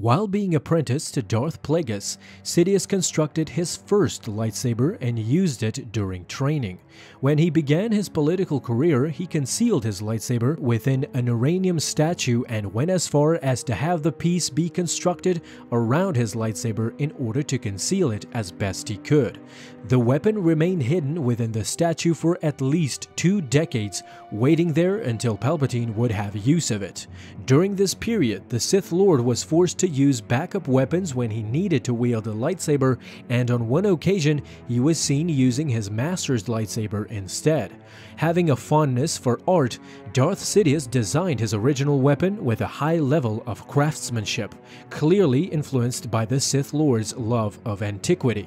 While being apprenticed to Darth Plagueis, Sidious constructed his first lightsaber and used it during training. When he began his political career, he concealed his lightsaber within an uranium statue and went as far as to have the piece be constructed around his lightsaber in order to conceal it as best he could. The weapon remained hidden within the statue for at least 2 decades, waiting there until Palpatine would have use of it. During this period, the Sith Lord was forced to use backup weapons when he needed to wield a lightsaber, and on one occasion he was seen using his master's lightsaber instead. Having a fondness for art, Darth Sidious designed his original weapon with a high level of craftsmanship, clearly influenced by the Sith Lord's love of antiquity.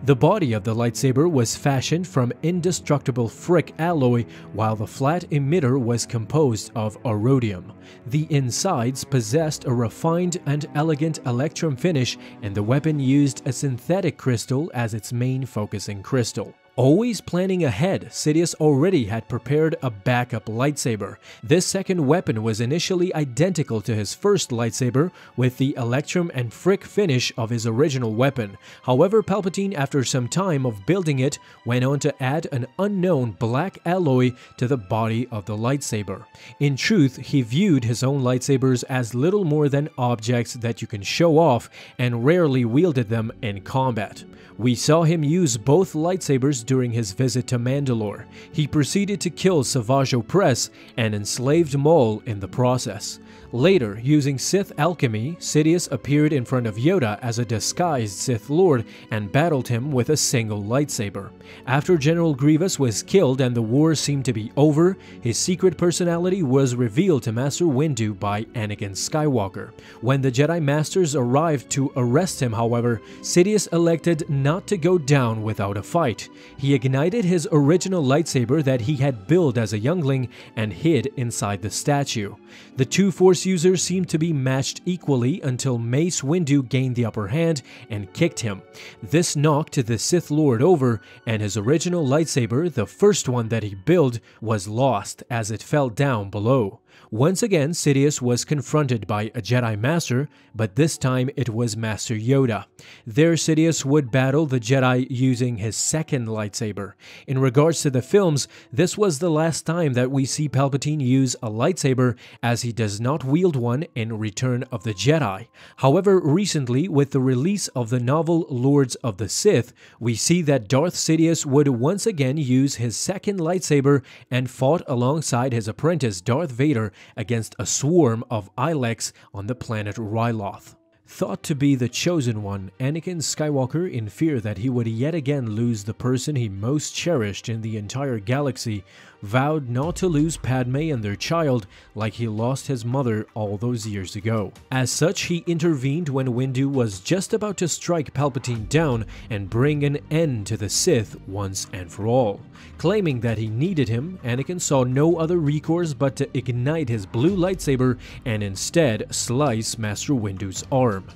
The body of the lightsaber was fashioned from indestructible frick alloy, while the flat emitter was composed of rhodium. The insides possessed a refined and elegant electrum finish, and the weapon used a synthetic crystal as its main focusing crystal. Always planning ahead, Sidious already had prepared a backup lightsaber. This second weapon was initially identical to his first lightsaber, with the electrum and frick finish of his original weapon. However, Palpatine, after some time of building it, went on to add an unknown black alloy to the body of the lightsaber. In truth, he viewed his own lightsabers as little more than objects that you can show off, and rarely wielded them in combat. We saw him use both lightsabers during his visit to Mandalore. He proceeded to kill Savage Opress and enslaved Maul in the process. Later, using Sith alchemy, Sidious appeared in front of Yoda as a disguised Sith Lord and battled him with a single lightsaber. After General Grievous was killed and the war seemed to be over, his secret personality was revealed to Master Windu by Anakin Skywalker. When the Jedi Masters arrived to arrest him, however, Sidious elected not to go down without a fight. He ignited his original lightsaber that he had built as a youngling and hid inside the statue. The two Force users seemed to be matched equally until Mace Windu gained the upper hand and kicked him. This knocked the Sith Lord over, and his original lightsaber, the first one that he built, was lost as it fell down below. Once again, Sidious was confronted by a Jedi Master, but this time it was Master Yoda. There, Sidious would battle the Jedi using his second lightsaber. In regards to the films, this was the last time that we see Palpatine use a lightsaber, as he does not wield one in Return of the Jedi. However, recently, with the release of the novel Lords of the Sith, we see that Darth Sidious would once again use his second lightsaber and fought alongside his apprentice Darth Vader against a swarm of Ilex on the planet Ryloth. Thought to be the chosen one, Anakin Skywalker, in fear that he would yet again lose the person he most cherished in the entire galaxy, vowed not to lose Padme and their child like he lost his mother all those years ago. As such, he intervened when Windu was just about to strike Palpatine down and bring an end to the Sith once and for all. Claiming that he needed him, Anakin saw no other recourse but to ignite his blue lightsaber and instead slice Master Windu's arm,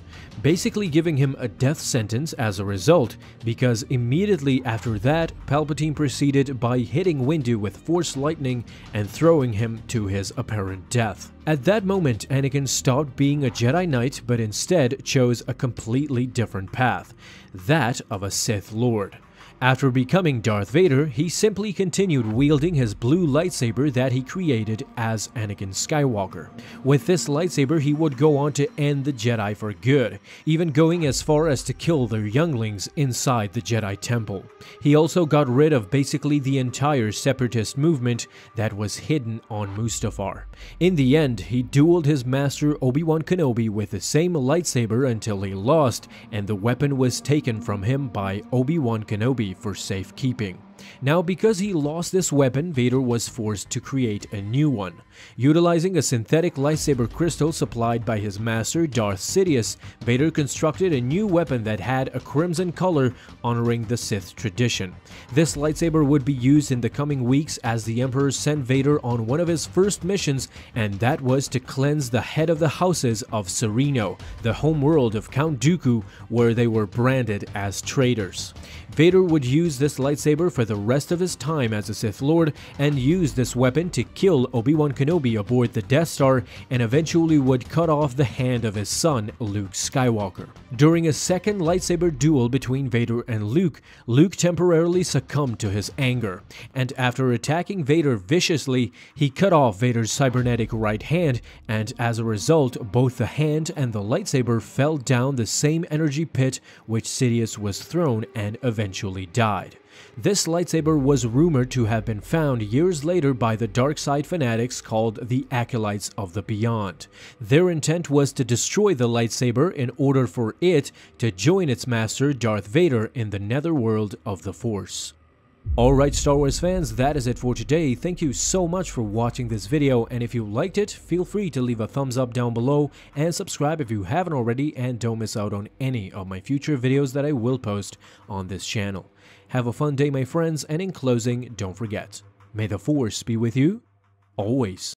basically giving him a death sentence as a result, because immediately after that, Palpatine proceeded by hitting Windu with Force lightning and throwing him to his apparent death. At that moment, Anakin stopped being a Jedi Knight but instead chose a completely different path, that of a Sith Lord. After becoming Darth Vader, he simply continued wielding his blue lightsaber that he created as Anakin Skywalker. With this lightsaber, he would go on to end the Jedi for good, even going as far as to kill their younglings inside the Jedi Temple. He also got rid of basically the entire separatist movement that was hidden on Mustafar. In the end, he dueled his master Obi-Wan Kenobi with the same lightsaber until he lost, and the weapon was taken from him by Obi-Wan Kenobi for safekeeping. Now, because he lost this weapon, Vader was forced to create a new one. Utilizing a synthetic lightsaber crystal supplied by his master Darth Sidious, Vader constructed a new weapon that had a crimson color, honoring the Sith tradition. This lightsaber would be used in the coming weeks as the Emperor sent Vader on one of his first missions, and that was to cleanse the head of the houses of Sereno, the homeworld of Count Dooku, where they were branded as traitors. Vader would use this lightsaber for the the rest of his time as a Sith Lord and used this weapon to kill Obi-Wan Kenobi aboard the Death Star and eventually would cut off the hand of his son, Luke Skywalker. During a second lightsaber duel between Vader and Luke, Luke temporarily succumbed to his anger, and after attacking Vader viciously, he cut off Vader's cybernetic right hand, and as a result, both the hand and the lightsaber fell down the same energy pit which Sidious was thrown and eventually died. This lightsaber was rumored to have been found years later by the dark side fanatics called the Acolytes of the Beyond. Their intent was to destroy the lightsaber in order for it to join its master Darth Vader in the netherworld of the Force. Alright Star Wars fans, that is it for today. Thank you so much for watching this video, and if you liked it, feel free to leave a thumbs up down below and subscribe if you haven't already, and don't miss out on any of my future videos that I will post on this channel. Have a fun day my friends, and in closing, don't forget, may the Force be with you always.